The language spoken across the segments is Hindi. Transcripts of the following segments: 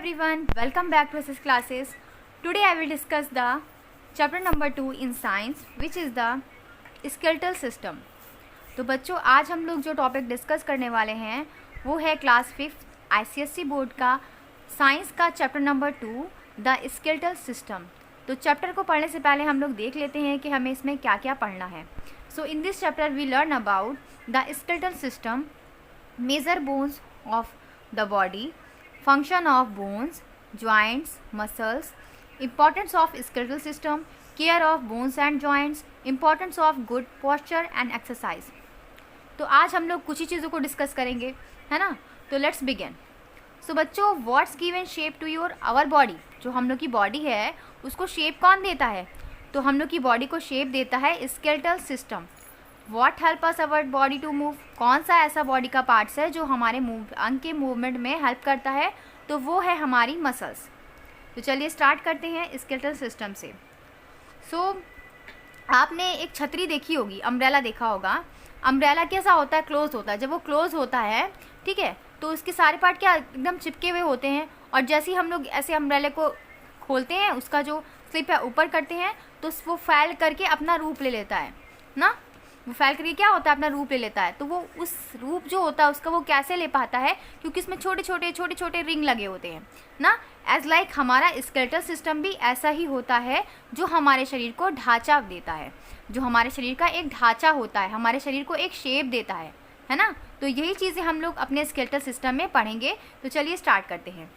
everyone, welcome back to SS classes. Today I will discuss the chapter number 2 in science which is the skeletal system. तो बच्चों आज हम लोग जो टॉपिक डिस्कस करने वाले हैं वो है क्लास 5th ICSE बोर्ड का साइंस का chapter number 2 the skeletal system. तो चैप्टर को पढ़ने से पहले हम लोग देख लेते हैं कि हमें इसमें क्या क्या पढ़ना है. So in this chapter we learn about the skeletal system, major bones of the body, function of bones, joints, muscles, importance of skeletal system, care of bones and joints, importance of good posture and exercise. तो आज हम लोग कुछ ही चीज़ों को डिस्कस करेंगे, है ना. तो लेट्स बिगिन. सो बच्चों, what's given shape to your our body. जो हम लोग की बॉडी है उसको शेप कौन देता है? तो हम लोग की बॉडी को शेप देता है skeletal system. What help us our body to move. कौन सा ऐसा बॉडी का पार्ट्स है जो हमारे अंग के मूवमेंट में हेल्प करता है? तो वो है हमारी मसल्स. तो चलिए स्टार्ट करते हैं स्केलेटल सिस्टम से. सो आपने एक छतरी देखी होगी, अम्ब्रेला देखा होगा. अम्ब्रेला कैसा होता है? क्लोज होता है. जब वो क्लोज होता है, ठीक है, तो उसके सारे पार्ट क्या एकदम चिपके हुए होते हैं. और जैसे ही हम लोग ऐसे अम्ब्रेले को खोलते हैं, उसका जो स्लिप है ऊपर करते हैं, तो वो फैल करके अपना रूप ले लेता है ना. वो फैल करके क्या होता है? अपना रूप ले लेता है. तो वो उस रूप जो होता है उसका वो कैसे ले पाता है? क्योंकि इसमें छोटे छोटे रिंग लगे होते हैं ना. एज लाइक हमारा स्केलेटल सिस्टम भी ऐसा ही होता है जो हमारे शरीर को ढांचा देता है, जो हमारे शरीर का एक ढांचा होता है, हमारे शरीर को एक शेप देता है ना. तो यही चीज़ें हम लोग अपने स्केलेटल सिस्टम में पढ़ेंगे. तो चलिए स्टार्ट करते हैं.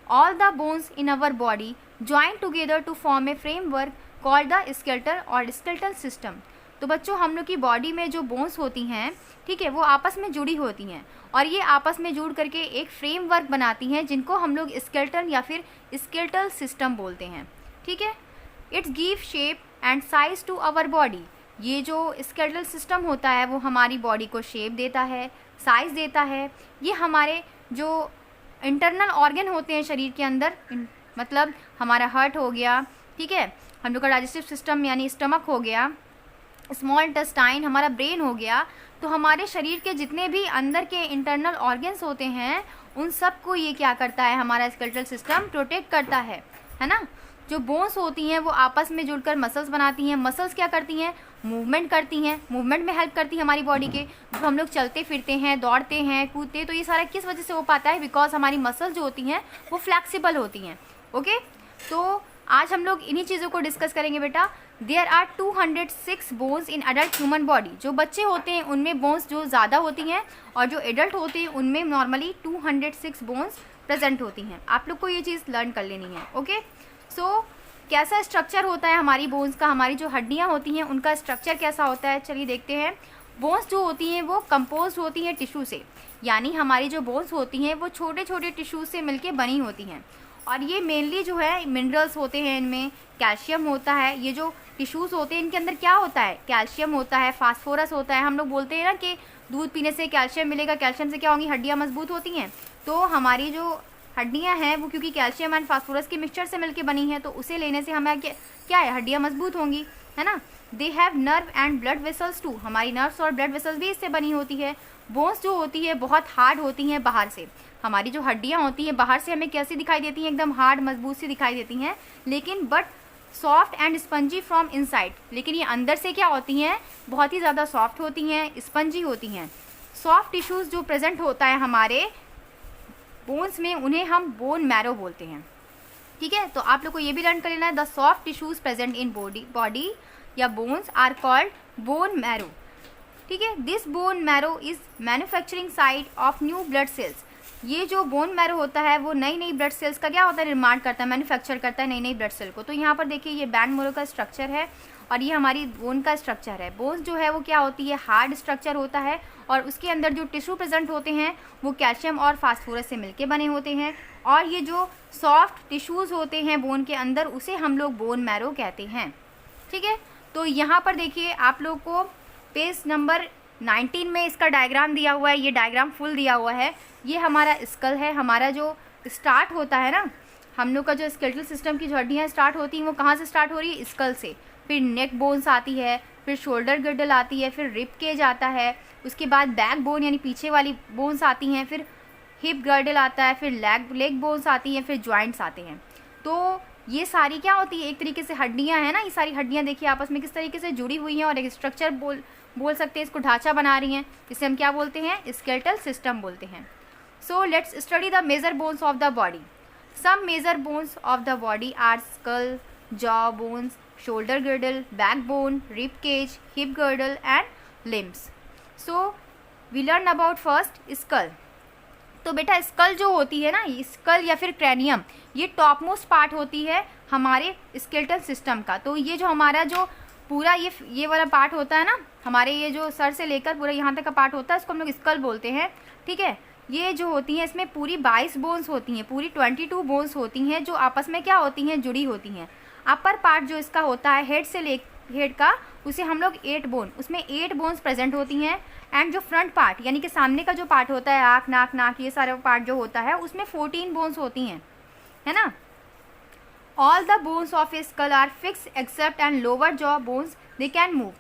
All the bones in our body join together to form a framework called the skeletal और स्केलेटल सिस्टम. तो बच्चों हम लोग की बॉडी में जो बोन्स होती हैं, ठीक है, वो आपस में जुड़ी होती हैं और ये आपस में जुड़ करके एक फ्रेमवर्क बनाती हैं जिनको हम लोग स्केलेटल या फिर स्केलेटल सिस्टम बोलते हैं. ठीक है. It's give shape and size to our body. ये जो स्केलेटल सिस्टम होता है वो हमारी बॉडी को शेप देता है, साइज देता है. ये हमारे जो इंटरनल ऑर्गन होते हैं शरीर के अंदर, मतलब हमारा हार्ट हो गया, ठीक है, हम लोग का डाइजेस्टिव सिस्टम यानी स्टमक हो गया, स्मॉल इंटेस्टाइन, हमारा ब्रेन हो गया. तो हमारे शरीर के जितने भी अंदर के इंटरनल ऑर्गन्स होते हैं उन सब को ये क्या करता है? हमारा स्केलेटल सिस्टम प्रोटेक्ट करता है ना. जो बोन्स होती हैं वो आपस में जुड़कर मसल्स बनाती हैं. मसल्स क्या करती हैं? मूवमेंट करती हैं. मूवमेंट में हेल्प करती है हमारी बॉडी के. जो हम लोग चलते फिरते हैं, दौड़ते हैं, कूदते, तो ये सारा किस वजह से हो पाता है? बिकॉज हमारी मसल्स जो होती हैं वो फ्लैक्सिबल होती हैं. ओके. तो आज हम लोग इन्हीं चीज़ों को डिस्कस करेंगे बेटा. There are 206 bones in adult human body. जो बच्चे होते हैं उनमें बोन्स जो ज़्यादा होती हैं और जो एडल्ट होते हैं उनमें नॉर्मली 206 बोन्स प्रेजेंट होती हैं. आप लोग को ये चीज़ लर्न कर लेनी है. ओके. सो कैसा स्ट्रक्चर होता है हमारी बोन्स का? हमारी जो हड्डियाँ होती हैं उनका स्ट्रक्चर कैसा होता है? चलिए देखते हैं. बोन्स जो होती हैं वो कंपोज होती हैं टिश्यू से, यानी हमारी जो बोन्स होती हैं वो छोटे छोटे टिश्यू से मिलके बनी होती हैं. और ये मेनली जो है मिनरल्स होते हैं, इनमें कैल्शियम होता है. ये जो टिश्यूज़ होते हैं इनके अंदर क्या होता है? कैल्शियम होता है, फास्फोरस होता है. हम लोग बोलते हैं ना कि दूध पीने से कैल्शियम मिलेगा, कैल्शियम से क्या होंगी? हड्डियाँ मजबूत होती हैं. तो हमारी जो हड्डियाँ हैं वो क्योंकि कैल्शियम एंड फास्फोरस के मिक्सचर से मिलके बनी है, तो उसे लेने से हमें क्या है? हड्डियाँ मजबूत होंगी, है ना. They have nerve and blood vessels too. हमारी नर्व्स और ब्लड वेसल्स भी इससे बनी होती है. बोन्स जो होती है बहुत हार्ड होती हैं बाहर से. हमारी जो हड्डियाँ होती हैं बाहर से हमें कैसी दिखाई देती हैं? एकदम हार्ड मजबूत सी दिखाई देती हैं, लेकिन but soft and spongy from inside. लेकिन ये अंदर से क्या होती हैं? बहुत ही ज़्यादा सॉफ्ट होती हैं, स्पंजी होती हैं. सॉफ्ट टिश्यूज़ जो प्रेजेंट होता है हमारे बोन्स में उन्हें हम बोन मैरो बोलते हैं. ठीक है. तो आप लोग को ये भी लर्न कर लेना है. The soft tissues present in body या bones are called bone marrow. ठीक है. This bone marrow is manufacturing site of new blood cells. ये जो बोन मैरो होता है वो नई नई ब्लड सेल्स का क्या होता है? निर्माण करता है, मैन्युफैक्चर करता है नई नई ब्लड सेल को. तो यहाँ पर देखिए ये बैन मैरो का स्ट्रक्चर है और ये हमारी बोन का स्ट्रक्चर है. बोन्स जो है वो क्या होती है? हार्ड स्ट्रक्चर होता है और उसके अंदर जो टिश्यू प्रेजेंट होते हैं वो कैल्शियम और फास्फोरस से मिलके बने होते हैं. और ये जो सॉफ्ट टिश्यूज़ होते हैं बोन के अंदर उसे हम लोग बोन मैरो कहते हैं. ठीक है. तो यहाँ पर देखिए आप लोग को पेज नंबर 19 में इसका डायग्राम दिया हुआ है. ये डायग्राम फुल दिया हुआ है. ये हमारा स्कल है. हमारा जो स्टार्ट होता है ना, हम लोग का जो स्केलेटल सिस्टम की जो हड्डियाँ स्टार्ट होती हैं वो कहाँ से स्टार्ट हो रही है? स्कल से. फिर नेक बोन्स आती है, फिर शोल्डर गिrdle आती है, फिर रिब केज आता है, उसके बाद बैक बोन यानी पीछे वाली बोन्स आती हैं, फिर हिप गर्डल आता है, फिर लेग बोन्स आती हैं, फिर जॉइंट्स आते हैं। तो ये सारी क्या होती है, एक तरीके से हड्डियां हैं ना, ये सारी हड्डियां देखिए आपस में किस तरीके से जुड़ी हुई हैं और एक स्ट्रक्चर बोल सकते हैं, इसको ढांचा बना रही हैं, जिसे हम क्या बोलते हैं, स्केलेटल सिस्टम बोलते हैं। So let's study the major bones of the body. Some major bones of the body are skull, jaw bones, shoulder girdle, back bone, rib cage, hip girdle and limbs. So we learn about first skull. तो बेटा स्कल जो होती है ना, स्कल या फिर क्रैनियम, ये टॉप मोस्ट पार्ट होती है हमारे स्केलेटल सिस्टम का। तो ये जो हमारा जो पूरा ये वाला पार्ट होता है ना, हमारे ये जो सर से लेकर पूरा यहाँ तक का पार्ट होता है, इसको हम लोग स्कल बोलते हैं। ठीक है, ये जो होती हैं इसमें पूरी 22 बोन्स होती हैं, पूरी 22 बोन्स होती हैं जो आपस में क्या होती हैं, जुड़ी होती हैं। अपर पार्ट जो इसका होता है हेड का, उसे हम लोग 8 बोन, उसमें 8 बोन्स प्रेजेंट होती हैं। एंड जो फ्रंट पार्ट यानी कि सामने का जो पार्ट होता है, आँख, नाक, ये सारा पार्ट जो होता है, उसमें 14 बोन्स होती हैं, है ना। All the bones of a skull are fix except and lower jaw bones they can move.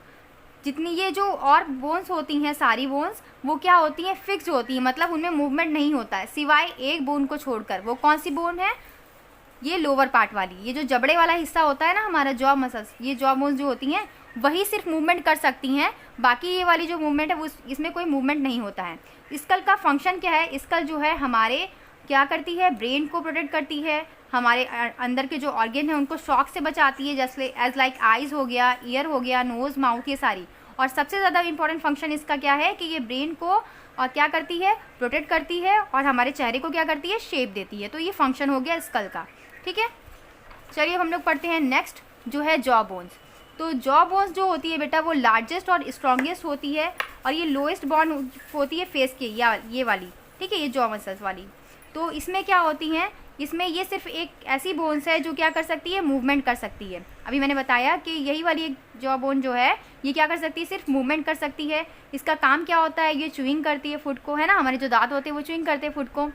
जितनी ये जो और बोन्स होती हैं, सारी बोन्स वो क्या होती हैं, फिक्स होती हैं, मतलब उनमें मूवमेंट नहीं होता है सिवाय एक बोन को छोड़कर। वो कौन सी बोन है, ये लोअर पार्ट वाली, ये जो जबड़े वाला हिस्सा होता है ना हमारा जॉ मसल्स, ये जॉ बोन्स जो होती हैं वही सिर्फ मूवमेंट कर सकती हैं, बाकी ये वाली जो मूवमेंट है वो इसमें कोई मूवमेंट नहीं होता है। स्कल का फंक्शन क्या है, स्कल जो है हमारे क्या करती है, ब्रेन को प्रोटेक्ट करती है, हमारे अंदर के जो ऑर्गन है उनको शॉक से बचाती है, जैसे एज लाइक आइज़ हो गया, ईयर हो गया, नोज़, माउथ, ये सारी। और सबसे ज़्यादा इंपॉर्टेंट फंक्शन इसका क्या है कि ये ब्रेन को और क्या करती है, प्रोटेक्ट करती है, और हमारे चेहरे को क्या करती है, शेप देती है। तो ये फंक्शन हो गया स्कल का। ठीक है, चलिए हम लोग पढ़ते हैं नेक्स्ट जो है जॉ बोन्स। तो जॉ बोन्स जो होती है बेटा वो लार्जेस्ट और स्ट्रॉन्गेस्ट होती है, और ये लोएस्ट बोन होती है फेस की, ये वाली। ठीक है, ये जॉ मसल्स वाली। तो इसमें क्या होती हैं, इसमें ये सिर्फ एक ऐसी बोन्स है जो क्या कर सकती है, मूवमेंट कर सकती है। अभी मैंने बताया कि यही वाली एक जॉ बोन जो है ये क्या कर सकती है, सिर्फ मूवमेंट कर सकती है। इसका काम क्या होता है, ये च्यूइंग करती है फूड को, है ना, हमारे जो दांत होते हैं वो च्यूइंग करते हैं फूड को,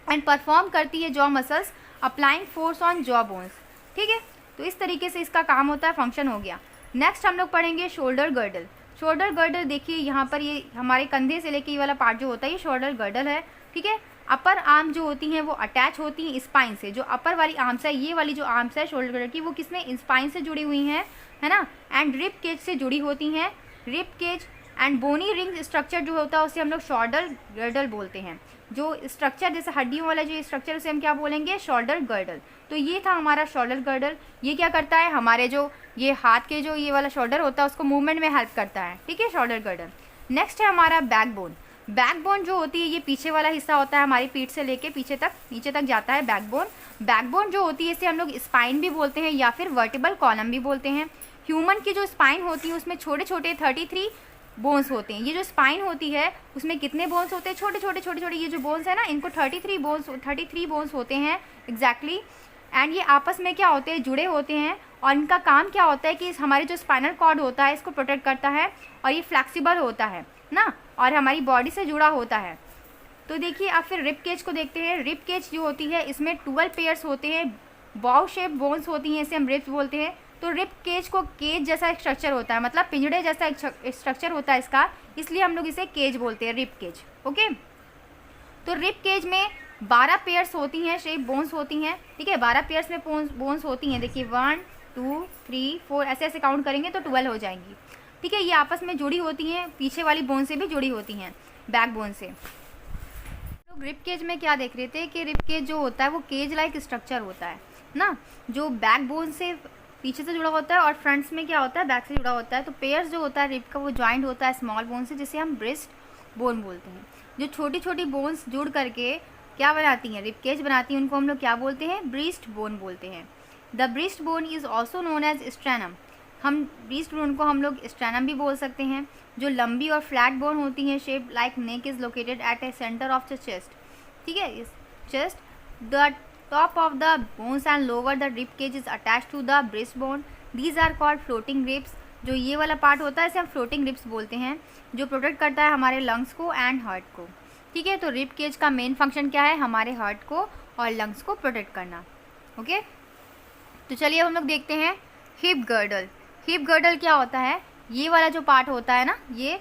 एंड परफॉर्म करती है jaw muscles applying force on jaw bones. ठीक है, तो इस तरीके से इसका काम होता है, फंक्शन हो गया। नेक्स्ट हम लोग पढ़ेंगे शोल्डर गर्डल। शोल्डर गर्डल देखिए यहाँ पर, ये हमारे कंधे से लेके ये वाला पार्ट जो होता है ये शोल्डर गर्डल है। ठीक है, अपर आर्म जो होती हैं वो अटैच होती हैं स्पाइन से। जो अपर वाली आर्म्स है, ये वाली जो आर्म्स है शोल्डर गर्डल की, वो किसमें, स्पाइन से जुड़ी हुई हैं, है ना, एंड रिब केज से जुड़ी होती हैं। Rib cage and bony ring structure जो होता है उसे हम लोग शोल्डर गर्डल बोलते हैं। जो स्ट्रक्चर जैसे हड्डियों वाला जो स्ट्रक्चर उसे हम क्या बोलेंगे, शोल्डर गर्डल। तो ये था हमारा शोल्डर गर्डल। ये क्या करता है, हमारे जो ये हाथ के जो ये वाला शोल्डर होता है उसको मूवमेंट में हेल्प करता है। ठीक है, शोल्डर गर्डल। नेक्स्ट है हमारा बैक बोन। बैक बोन जो होती है ये पीछे वाला हिस्सा होता है, हमारी पीठ से लेके पीछे तक, नीचे तक जाता है बैक बोन। बैक बोन जो होती है इसे हम लोग स्पाइन भी बोलते हैं या फिर वर्टिबल कॉलम भी बोलते हैं। ह्यूमन की जो स्पाइन होती है उसमें छोटे छोटे 33 बोन्स होते हैं। ये जो स्पाइन होती है उसमें कितने बोन्स होते हैं, छोटे छोटे ये जो बोन्स है ना, इनको 33 बोन्स होते हैं एग्जैक्टली। एंड ये आपस में क्या होते हैं, जुड़े होते हैं, और इनका काम क्या होता है कि हमारे जो स्पाइनल कॉर्ड होता है इसको प्रोटेक्ट करता है, और ये फ्लेक्सिबल होता है ना, और हमारी बॉडी से जुड़ा होता है। तो देखिए अब फिर रिब केज को देखते हैं। रिब केज जो होती है इसमें 12 पेयर्स होते हैं, बॉव शेप बोन्स होती हैं, इसे हम रिब्स बोलते हैं। तो रिब केज को केज जैसा एक स्ट्रक्चर होता है, मतलब पिंजड़े जैसा एक स्ट्रक्चर होता है इसका, इसलिए हम लोग इसे केज बोलते हैं, रिब केज। ओके, तो रिब केज में 12 पेयर्स होती हैं, शेप बोन्स होती हैं। ठीक है, 12 पेयर्स में बोन्स होती हैं। देखिए 1 2 3 4 ऐसे ऐसे काउंट करेंगे तो 12 हो जाएंगी। ठीक है, ये आपस में जुड़ी होती हैं, पीछे वाली बोन से भी जुड़ी होती हैं, बैक बोन से। तो रिब केज में क्या देख रहे थे कि रिब केज जो होता है वो केज लाइक स्ट्रक्चर होता है ना, जो बैक बोन से पीछे से जुड़ा होता है और फ्रंट्स में क्या होता है, बैक से जुड़ा होता है। तो पेयर्स जो होता है रिब का वो जॉइंट होता है स्मॉल बोन से, जिसे हम ब्रेस्ट बोन बोलते हैं। जो छोटी छोटी बोन्स जुड़ करके क्या बनाती हैं, रिब केज बनाती हैं, उनको हम लोग क्या बोलते हैं, ब्रीस्ट बोन बोलते हैं। The breast bone is also known as sternum. हम ब्रीस्ट बोन को हम लोग स्ट्रैनम भी बोल सकते हैं। जो लंबी और फ्लैट बोन होती हैं, shape like neck, is located at A centre of the chest. ठीक है, इस chest the top of the bones and lower the rib cage is attached to the breastbone. These are called floating ribs. जो ये वाला पार्ट होता है इसे हम फ्लोटिंग रिब्स बोलते हैं, जो प्रोटेक्ट करता है हमारे लंग्स को एंड हार्ट को। ठीक है, तो रिब केज का मेन फंक्शन क्या है, हमारे हार्ट को और लंग्स को प्रोटेक्ट करना। ओके, तो चलिए हम लोग देखते हैं हिप गर्डल। हिप गर्डल क्या होता है, ये वाला जो पार्ट होता है ना, ये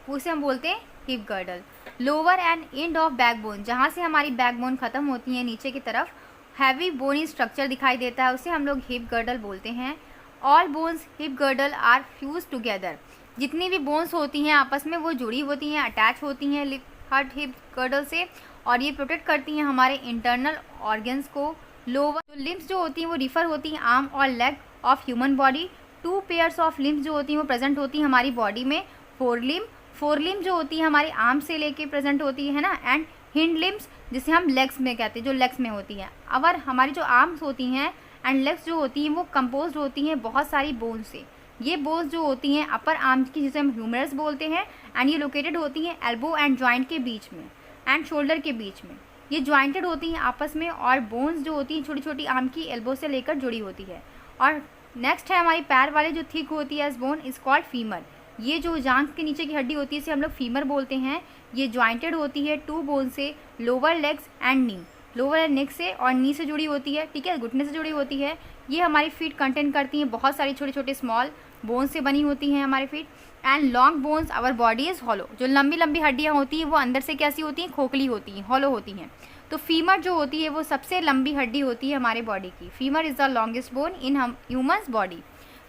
उसे हम बोलते हैं hip girdle. Lower and end of backbone, जहाँ से हमारी बैकबोन ख़त्म होती है नीचे की तरफ, हैवी बोनी स्ट्रक्चर दिखाई देता है, उसे हम लोग हिप गर्डल बोलते हैं। All bones hip girdle are fuse together, जितनी भी बोन्स होती हैं आपस में वो जुड़ी होती हैं, अटैच होती हैं हार्ट हिप गर्डल से, और ये प्रोटेक्ट करती हैं हमारे इंटरनल ऑर्गन्स को। लोअर जो लिम्स जो होती हैं वो रिफर होती हैं आर्म और leg of human body. 2 pairs of limbs जो होती हैं वो प्रेजेंट होती हैं हमारी बॉडी में। फोर लिम्ब जो होती है हमारी आर्म से लेके प्रेजेंट होती है ना, एंड हिंड लिम्स जिसे हम लेग्स में कहते हैं, जो लेग्स में होती हैं। अवर हमारी जो आर्म्स होती हैं एंड लेग्स जो होती हैं वो कंपोज्ड होती हैं बहुत सारी बोन से। ये बोन्स जो होती हैं अपर आर्म्स की, जिसे हम ह्यूमरस बोलते हैं, एंड ये लोकेटेड होती हैं एल्बो एंड जॉइंट के बीच में एंड शोल्डर के बीच में। ये ज्वाइंटेड होती हैं आपस में, और बोन्स जो होती हैं छोटी छोटी आर्म की एल्बो से लेकर जुड़ी होती है। और नेक्स्ट है हमारी पैर वाले जो थिक होती है बोन इज कॉल्ड फीमर। ये जो जांघ के नीचे की हड्डी होती है इसे हम लोग फीमर बोलते हैं। ये ज्वाइंटेड होती है 2 बोन से, lower legs and knee, lower neck से और नी से जुड़ी होती है, ठीक है, घुटने से जुड़ी होती है। ये हमारी फीट कंटेन करती हैं बहुत सारी छोटे छोटे स्मॉल बोन से बनी होती हैं हमारी feet. And long bones our body is hollow, जो लंबी लंबी हड्डियाँ होती हैं वो अंदर से कैसी होती हैं, खोखली होती हैं, हॉलो होती हैं। तो फीमर जो होती है वो सबसे लंबी हड्डी होती है हमारे बॉडी की। Femur is the longest bone in humans body.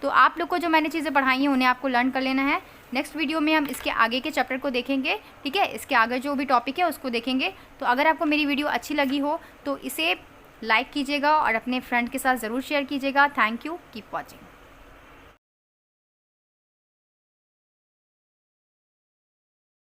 तो आप लोग को जो मैंने चीज़ें पढ़ाई हैं उन्हें आपको लर्न कर लेना है। नेक्स्ट वीडियो में हम इसके आगे के चैप्टर को देखेंगे, ठीक है, इसके आगे जो भी टॉपिक है उसको देखेंगे। तो अगर आपको मेरी वीडियो अच्छी लगी हो तो इसे लाइक कीजिएगा और अपने फ्रेंड के साथ ज़रूर शेयर कीजिएगा। Thank you, keep watching.